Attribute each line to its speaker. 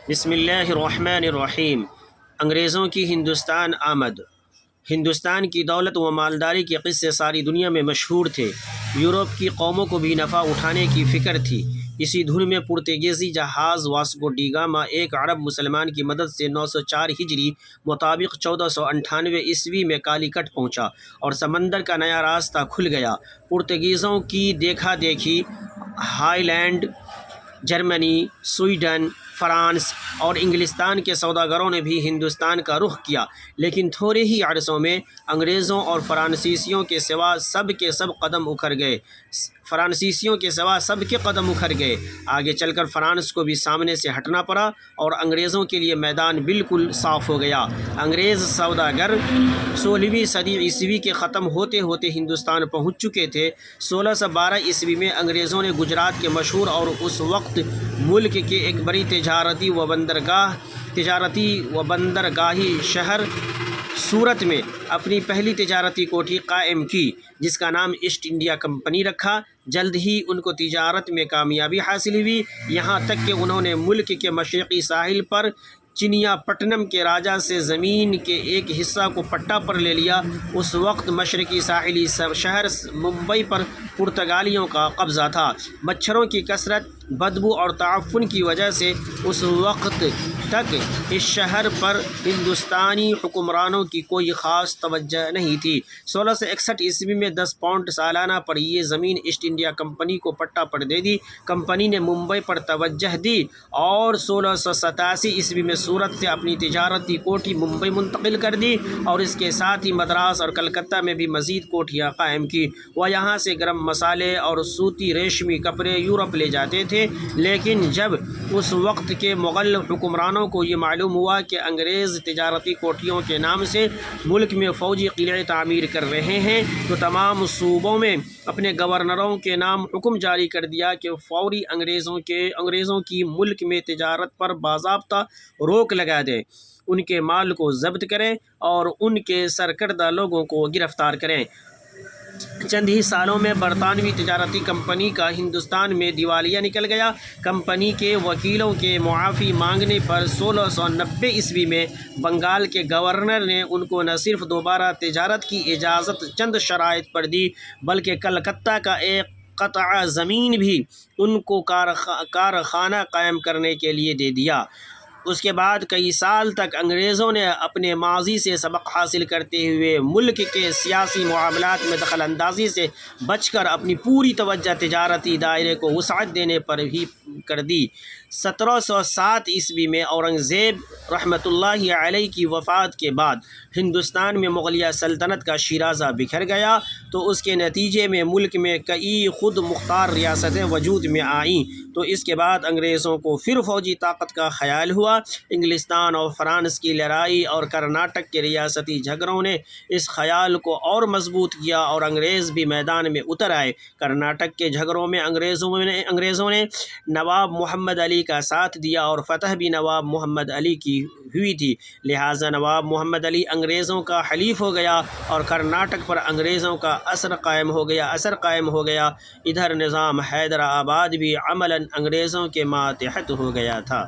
Speaker 1: بسم اللہ الرحمن الرحیم۔ انگریزوں کی ہندوستان آمد۔ ہندوستان کی دولت و مالداری کے قصے ساری دنیا میں مشہور تھے۔ یورپ کی قوموں کو بھی نفع اٹھانے کی فکر تھی۔ اسی دھن میں پرتگیزی جہاز واسکو ڈی گاما ایک عرب مسلمان کی مدد سے 904 ہجری مطابق 1498 عیسوی میں کالیکٹ پہنچا اور سمندر کا نیا راستہ کھل گیا۔ پرتگیزوں کی دیکھا دیکھی ہالینڈ، جرمنی، سویڈن، فرانس اور انگلستان کے سوداگروں نے بھی ہندوستان کا رخ کیا، لیکن تھوڑے ہی عرصوں میں انگریزوں اور فرانسیسیوں کے سوا سب کے قدم اکھڑ گئے۔ آگے چل کر فرانس کو بھی سامنے سے ہٹنا پڑا اور انگریزوں کے لیے میدان بالکل صاف ہو گیا۔ انگریز سوداگر 16ویں صدی عیسوی کے ختم ہوتے ہوتے ہندوستان پہنچ چکے تھے۔ 1612 عیسوی میں انگریزوں نے گجرات کے مشہور اور اس وقت ملک کے ایک بڑی تجارتی و بندرگاہی شہر سورت میں اپنی پہلی تجارتی کوٹھی قائم کی، جس کا نام ایسٹ انڈیا کمپنی رکھا۔ جلد ہی ان کو تجارت میں کامیابی حاصل ہوئی، یہاں تک کہ انہوں نے ملک کے مشرقی ساحل پر چنیا پٹنم کے راجا سے زمین کے ایک حصہ کو پٹا پر لے لیا۔ اس وقت مشرقی ساحلی شہر ممبئی پر پرتگالیوں کا قبضہ تھا۔ مچھروں کی کثرت، بدبو اور تعفن کی وجہ سے اس وقت تک اس شہر پر ہندوستانی حکمرانوں کی کوئی خاص توجہ نہیں تھی۔ 1661 عیسوی میں 10 پاؤنڈ سالانہ پر یہ زمین ایسٹ انڈیا کمپنی کو پٹا پر دے دی۔ کمپنی نے ممبئی پر توجہ دی اور 1687 عیسوی میں سورت سے اپنی تجارتی کوٹھی ممبئی منتقل کر دی اور اس کے ساتھ ہی مدراس اور کلکتہ میں بھی مزید کوٹھیاں قائم کی۔ وہ یہاں سے گرم مسالے اور سوتی ریشمی کپڑے یورپ لے جاتے تھے، لیکن جب اس وقت کے مغل حکمرانوں کو یہ معلوم ہوا کہ انگریز تجارتی کوٹھیوں کے نام سے ملک میں فوجی قلعے تعمیر کر رہے ہیں، تو تمام صوبوں میں اپنے گورنروں کے نام حکم جاری کر دیا کہ فوری انگریزوں کی ملک میں تجارت پر باضابطہ روک لگا دیں، ان کے مال کو ضبط کریں اور ان کے سرکردہ لوگوں کو گرفتار کریں۔ چند ہی سالوں میں برطانوی تجارتی کمپنی کا ہندوستان میں دیوالیہ نکل گیا۔ کمپنی کے وکیلوں کے معافی مانگنے پر 1690 عیسوی میں بنگال کے گورنر نے ان کو نہ صرف دوبارہ تجارت کی اجازت چند شرائط پر دی، بلکہ کلکتہ کا ایک قطعہ زمین بھی ان کو کارخانہ قائم کرنے کے لیے دے دیا۔ اس کے بعد کئی سال تک انگریزوں نے اپنے ماضی سے سبق حاصل کرتے ہوئے ملک کے سیاسی معاملات میں دخل اندازی سے بچ کر اپنی پوری توجہ تجارتی دائرے کو وسعت دینے پر ہی کر دی۔ 1707 عیسوی میں اورنگزیب رحمۃ اللہ علیہ کی وفات کے بعد ہندوستان میں مغلیہ سلطنت کا شیرازہ بکھر گیا، تو اس کے نتیجے میں ملک میں کئی خود مختار ریاستیں وجود میں آئیں۔ تو اس کے بعد انگریزوں کو پھر فوجی طاقت کا خیال ہوا۔ انگلستان اور فرانس کی لڑائی اور کرناٹک کے ریاستی جھگڑوں نے اس خیال کو اور مضبوط کیا اور انگریز بھی میدان میں اتر آئے۔ کرناٹک کے جھگڑوں میں انگریزوں نے نواب محمد علی کا ساتھ دیا اور فتح بھی نواب محمد علی کی ہوئی تھی، لہٰذا نواب محمد علی انگریزوں کا حلیف ہو گیا اور کرناٹک پر انگریزوں کا اثر قائم ہو گیا۔ ادھر نظام حیدر آباد بھی عملاً انگریزوں کے ماتحت ہو گیا تھا۔